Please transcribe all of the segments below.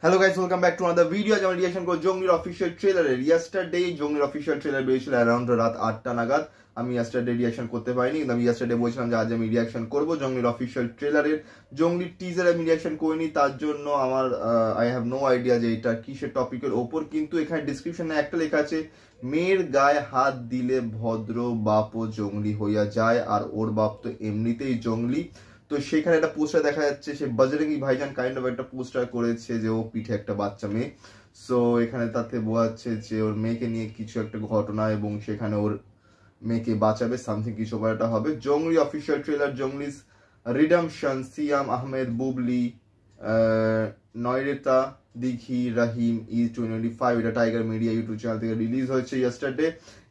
Hello guys, welcome back to another video. আজ আমরা reaction করব জংলির অফিশিয়াল ট্রেলারের। ইয়েস্টারডে জংলির অফিশিয়াল ট্রেলার বেরিয়েছিল অ্যারাউন্ড রাত 8টা নাগাদ। আমি ইয়েস্টারডে রিঅ্যাকশন করতে পারিনি, কিন্তু আমি ইয়েস্টারডে বলছিলাম যে আজ আমি রিঅ্যাকশন করব জংলির অফিশিয়াল ট্রেলারের। জংলির টিজার আমি রিঅ্যাকশন করিনি, তার জন্য আমার আই হ্যাভ নো আইডিয়া যে এটা কিসের টপিকের ওপর। কিন্তু এখানে ডিসক্রিপশনে একটা লেখা আছে, মেয়ের গায়ে হাত দিলে ভদ্র বাপও জংলি হইয়া যায়, আর ওর বাপ তো এমনিতেই জংলি। তো সেখানে একটা পোস্টার দেখা যাচ্ছে, সে বজরঙ্গি ভাইজান কাইন্ড অফ একটা পোস্টার করেছে যে ও পিঠে একটা বাচ্চা মেয়ে। সো এখানে তাতে বোঝাচ্ছে যে ওর মেয়েকে নিয়ে কিছু একটা ঘটনা এবং সেখানে ওর মেয়েকে বাঁচাবে, সামথিং কিছু একটা হবে। জংলি অফিসিয়াল ট্রেলার, জংলিস রিডামশন, সিয়াম আহমেদ, বুবলি, নয়রেতা, দিঘি, রাহিম, E25, এটা টাইগার মিডিয়া ইউটিউব চ্যানেল থেকে রিলিজ হয়েছে ইয়েস্টারডে,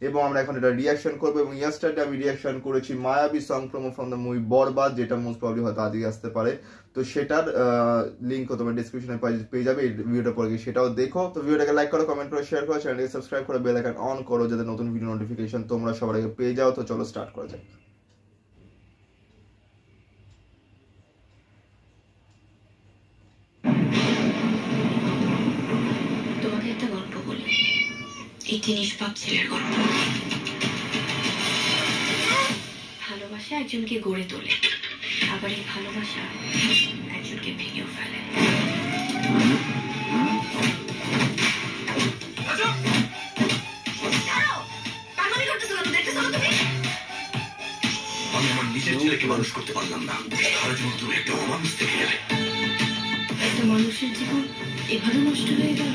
এবং আমরা এখন এটা রিঅ্যাকশন করবো। এবং ইয়েস্টারডে আমি রিঅ্যাকশন করেছি Mayabi song promo from the movie Borbaad, যেটা মোস্ট প্রবলি হয়তো আজকে আসতে পারে। তো সেটার লিঙ্কও তোমার ডিসক্রিপশনে পেয়ে যাবে, এই ভিডিওটা পরে গিয়ে সেটাও দেখো। তো ভিডিওটাকে লাইক করো, কমেন্ট করো, শেয়ার করো, চ্যানেলকে সাবস্ক্রাইব করো, বেল আইকন অন করো যাতে নতুন ভিডিও নোটিফিকেশন তোমরা সবার আগে পেয়ে যাও। তো চলো স্টার্ট করা যাক। একটি নিষ্পাপ ছেলের গল্প। ভালোবাসা একজনকে গড়ে তোলে, আবার এই ভালোবাসা একজনকে ভেঙেও ফেলে। আমি আমার নিজের ছেলেকে মানুষ করতে পারলাম না, সারা জীবন তুমি একটা অমানুষ থেকে গেলে। একটা মানুষের জীবন এভাবে নষ্ট হয়ে গেল।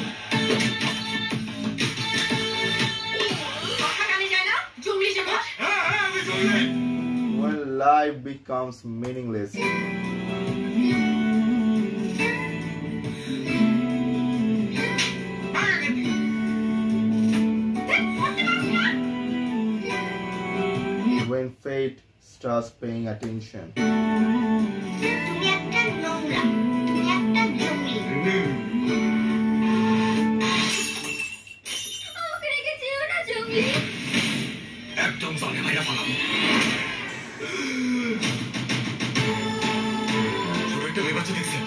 When life becomes meaningless. When fate starts paying attention. একদম জানে ভাইরা পালাম। ছোট একটা মেয়ে বাচ্চা দেখছে।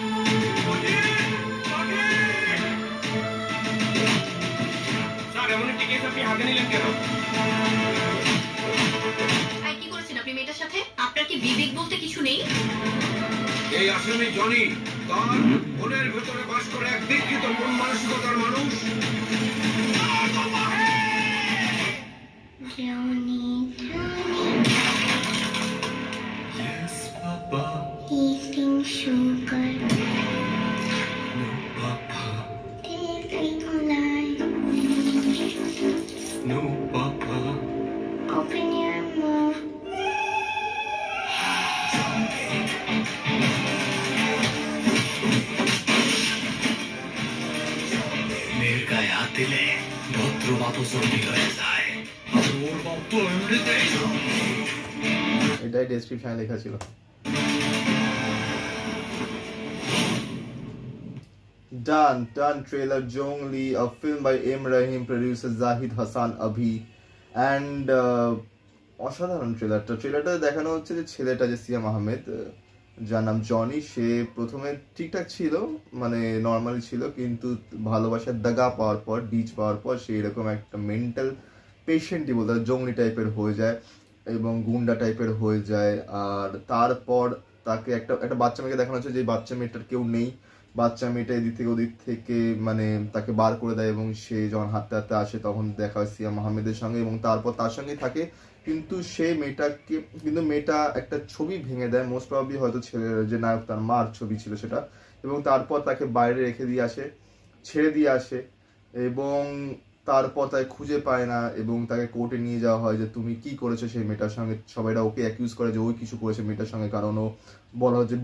স্যার, এমন একটি কেস আপনি হাতে নিলেন কেন? কি করেছেন আপনি মেয়েটার সাথে? আপনার কি বিবেক বলতে কিছু নেই? এই আসামি জনি, তার মনের ভেতরে বাস করে এক বিকৃত মন মানসিকতার মানুষ। Yes, Papa. Eating sugar. No, Papa. Living life. No, Papa. Open your mouth. মেয়ের গায়ে হাত দিলে ভদ্র বাপও জঙ্গলি হয়ে যায়, আর ওর বাপ তো এমনিতেই জঙ্গলি। এটাই ডেসক্রিপশনে লেখা ছিল। Done trailer Jongli, a film by M. Rahim, producer Zahid Hassan Abhi, and অসাধারণ ট্রেলারটা দেখানো হচ্ছে যে ছেলেটা যে সিয়াম আহমেদ, যার নাম জনি, সে প্রথমে ঠিকঠাক ছিল, মানে নর্মালি ছিল, কিন্তু ভালোবাসার দাগা পাওয়ার পর, ডিচ পাওয়ার পর সে এরকম একটা মেন্টাল পেশেন্টই বলতে জঙ্গলি টাইপের হয়ে যায় এবং গুন্ডা টাইপের হয়ে যায়। আর তারপর তাকে একটা বাচ্চা মেয়েকে দেখানো হচ্ছে যে বাচ্চা মেয়েটার কেউ নেই, বাচ্চা মেয়েটা এদিক থেকে ওদিক থেকে মানে তাকে বার করে দেয়, এবং সে যখন হাঁটতে হাঁটতে আসে তখন দেখা হয় সিয়াম আহমেদের সঙ্গে, এবং তারপর তার সঙ্গেই থাকে। কিন্তু মেয়েটা একটা ছবি ভেঙে দেয়, মোস্ট প্রবাবলি হয়তো ছেলের যে নায়ক তার মার ছবি ছিল সেটা, এবং তারপর তাকে বাইরে ছেড়ে দিয়ে আসে, এবং তারপর তাকে খুঁজে পায় না, এবং তাকে কোর্টে নিয়ে যাওয়া হয় যে তুমি কি করেছো সেই মেয়েটার সঙ্গে। সবাইরা ওকে অ্যাকিউজ করে যে ওই কিছু করেছে মেয়েটার সঙ্গে, কারণ ও বলা হচ্ছে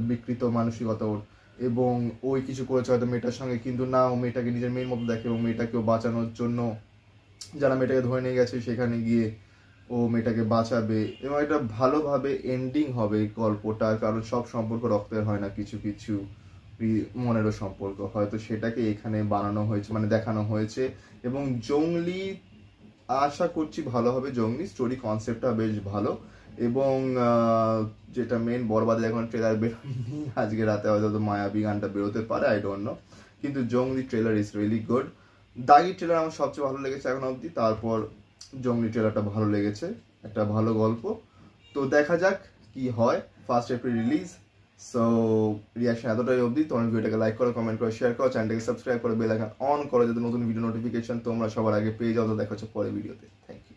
বিকৃত মানসিকতা ওর, এবং ওই কিছু করেছে হয়তো মেয়েটার সঙ্গে। কিন্তু না, ও মেয়েটাকে নিজের মেয়ের মতো দেখে, এবং মেয়েটাকেও বাঁচানোর জন্য যারা মেয়েটাকে ধরে নিয়ে গেছে সেখানে গিয়ে ও মেয়েটাকে বাঁচাবে, এবং এটা ভালোভাবে এন্ডিং হবে গল্পটা, কারণ সব সম্পর্ক রক্তের হয় না, কিছু কিছু মনেরও সম্পর্ক, হয়তো সেটাকে এখানে বানানো হয়েছে, মানে দেখানো হয়েছে। এবং জংলি আশা করছি ভালো হবে। জংলি স্টোরি কনসেপ্টটা বেশ ভালো, এবং যেটা মেন বরবাদে এখন ট্রেলার বেরোয়নি, আজকে রাতে হয়তো মায়াবী গানটা বেরোতে পারে, আই ডোন্ট নো, কিন্তু জঙ্গলি trailer is really good. Dagi trailer আমার সবচেয়ে ভালো লেগেছে এখন অবধি, তারপর জঙ্গলি ট্রেলারটা ভালো লেগেছে, একটা ভালো গল্প। তো দেখা যাক কি হয়, 1 এপ্রিল রিলিজ। সো রিয়াকশন এতটাই অবধি। তোমার ভিডিওটাকে লাইক করো, কমেন্ট করো, শেয়ার করো, চ্যানেলটাকে সাবস্ক্রাইব করো, বেল আইকন অন করো যাতে নতুন ভিডিও নোটিফিকেশন তোমরা সবার আগে পেয়ে যাও। তো দেখা হচ্ছে পরের ভিডিওতে। Thank you.